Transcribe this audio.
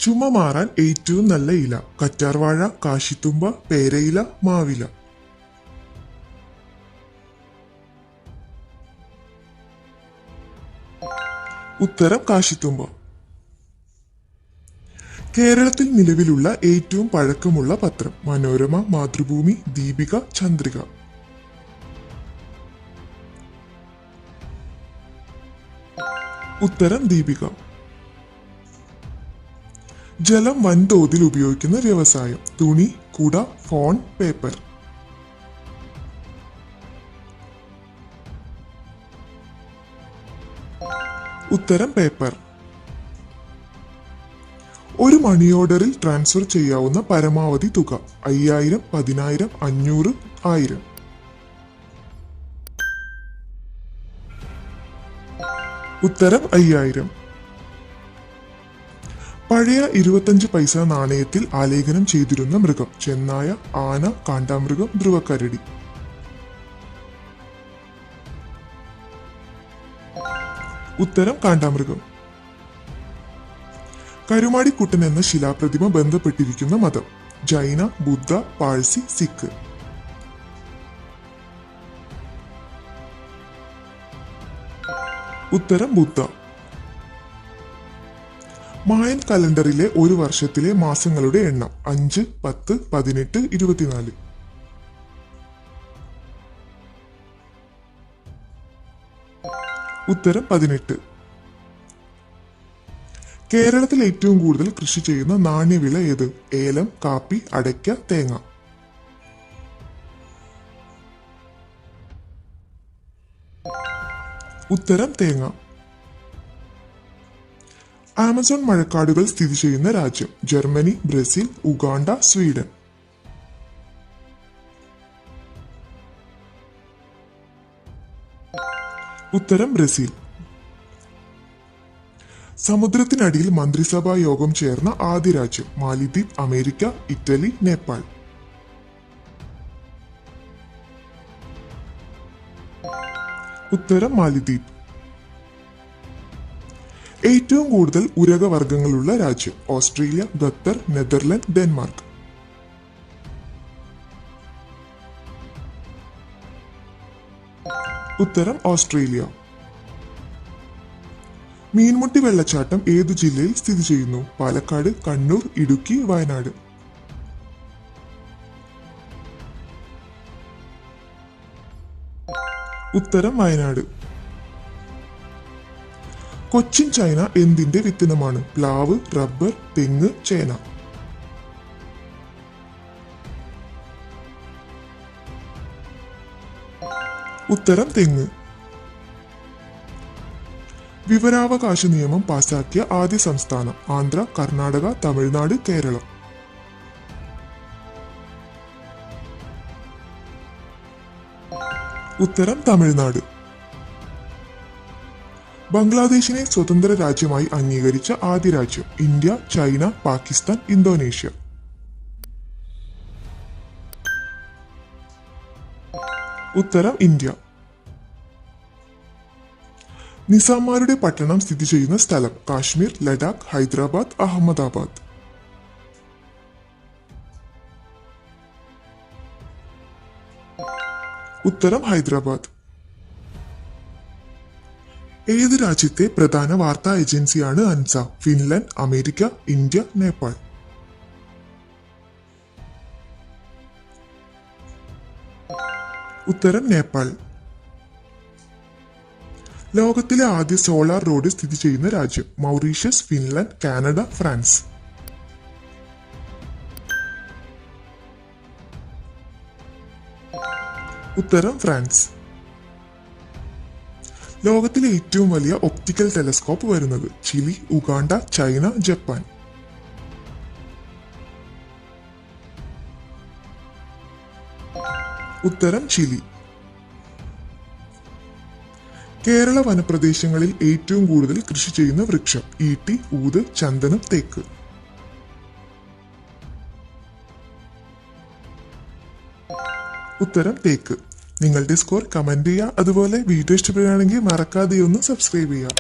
ചുമ മാറാൻ ഏറ്റവും നല്ല ഇല: കറ്റാർവാഴ, കാശിത്തുമ്പ, പേരയില, മാവില. ഉത്തരം കാശിത്തുമ്പ. കേരളത്തിൽ നിലവിലുള്ള ഏറ്റവും പഴക്കമുള്ള പത്രം: മനോരമ, മാതൃഭൂമി, ദീപിക, ചന്ദ്രിക. ഉത്തരം ദീപിക. ജലം വൻതോതിൽ ഉപയോഗിക്കുന്ന വ്യവസായം: തുണി, കുട, ഫോൺ, പേപ്പർ. ഉത്തരം പേപ്പർ. ഒരു മണി ഓർഡറിൽ ട്രാൻസ്ഫർ ചെയ്യാവുന്ന പരമാവധി തുക: 5000, 10000, 500, 1000. ഉത്തരം 5000. പഴയ 25 പൈസ നാണയത്തിൽ ആലേഖനം ചെയ്തിരുന്ന മൃഗം: ചെന്നായ, ആന, കാണ്ടാമൃഗം, ധ്രുവക്കരടി. ഉത്തരം കാണ്ടാമൃഗം. കരുമാടിക്കുട്ടൻ എന്ന ശിലാപ്രതിമ ബന്ധപ്പെട്ടിരിക്കുന്ന മതം: ജൈന, ബുദ്ധ, പാഴ്സി, സിഖ്. ഉത്തരം ബുദ്ധ. മായൻ കലണ്ടറിലെ ഒരു വർഷത്തിലെ മാസങ്ങളുടെ എണ്ണം: 5, 10, 18, 24. ഉത്തരം 18. കേരളത്തിൽ ഏറ്റവും കൂടുതൽ കൃഷി ചെയ്യുന്ന നാണ്യവിള ഏത്? ഏലം, കാപ്പി, അടയ്ക്ക, തേങ്ങ. ഉത്തരം തേങ്ങ. ആമസോൺ മഴക്കാടുകൾ സ്ഥിതി ചെയ്യുന്ന രാജ്യം: ജർമ്മനി, ബ്രസീൽ, ഉഗാണ്ട, സ്വീഡൻ. ഉത്തരം ബ്രസീൽ. സമുദ്രത്തിനടിയിൽ മന്ത്രിസഭാ യോഗം ചേർന്ന ആദ്യ രാജ്യം: മാലിദ്വീപ്, അമേരിക്ക, ഇറ്റലി, നേപ്പാൾ. ഉത്തരം മാലിദ്വീപ്. ഏറ്റവും കൂടുതൽ ഉരകവർഗ്ഗങ്ങളുള്ള രാജ്യം: ഓസ്ട്രേലിയ, ഖത്തർ, നെതർലൻഡ്, ഡെൻമാർക്ക്. ഉത്തരം ഓസ്ട്രേലിയ. മീൻമുട്ടി വെള്ളച്ചാട്ടം ഏതു ജില്ലയിൽ സ്ഥിതി ചെയ്യുന്നു? പാലക്കാട്, കണ്ണൂർ, ഇടുക്കി, വയനാട്. ഉത്തരം വയനാട്. കൊച്ചിൻ ചൈന എന്തിന്റെ വിത്തിനമാണ്? പ്ലാവ്, റബ്ബർ, തെങ്ങ്, ചേന. ഉത്തരം തെങ്ങ്. വിവരാവകാശ നിയമം പാസാക്കിയ ആദ്യ സംസ്ഥാനം: ആന്ധ്ര, കർണാടക, തമിഴ്നാട്, കേരളം. ഉത്തരം തമിഴ്നാട്. ബംഗ്ലാദേശിനെ സ്വതന്ത്ര രാജ്യമായി അംഗീകരിച്ച ആദ്യ രാജ്യം: ഇന്ത്യ, ചൈന, പാകിസ്ഥാൻ, ഇന്തോനേഷ്യ. ഉത്തരം ഇന്ത്യ. നിസാമാരുടെ പട്ടണം സ്ഥിതി ചെയ്യുന്ന സ്ഥലം: കാശ്മീർ, ലഡാക്ക്, ഹൈദരാബാദ്, അഹമ്മദാബാദ്. ഉത്തരം ഹൈദരാബാദ്. ഏത് രാജ്യത്തെ പ്രധാന വാർത്താ ഏജൻസിയാണ് ANSA? Finland, America, India, Nepal. ഉത്തരം നേപ്പാൾ. ലോകത്തിലെ ആദ്യ സോളാർ റോഡ് സ്ഥിതി ചെയ്യുന്ന രാജ്യം: മൗറീഷ്യസ്, ഫിൻലൻഡ്, കാനഡ, ഫ്രാൻസ്. ഉത്തരം ഫ്രാൻസ്. ലോകത്തിലെ ഏറ്റവും വലിയ ഒപ്റ്റിക്കൽ ടെലസ്കോപ്പ് വരുന്നത്: ചിലി, ഉഗാണ്ട, ചൈന, ജപ്പാൻ. ഉത്തരം ചിലി. കേരള വനപ്രദേശങ്ങളിൽ ഏറ്റവും കൂടുതൽ കൃഷി ചെയ്യുന്ന വൃക്ഷം: ഈട്ടി, ഊത്, ചന്ദനം, തേക്ക്. ഉത്തരം തേക്ക്. നിങ്ങളുടെ സ്കോർ കമന്റ് ചെയ്യുക. അതുപോലെ വീഡിയോ ഇഷ്ടപ്പെടുകയാണെങ്കിൽ മറക്കാതെ ഒന്ന് സബ്സ്ക്രൈബ് ചെയ്യുക.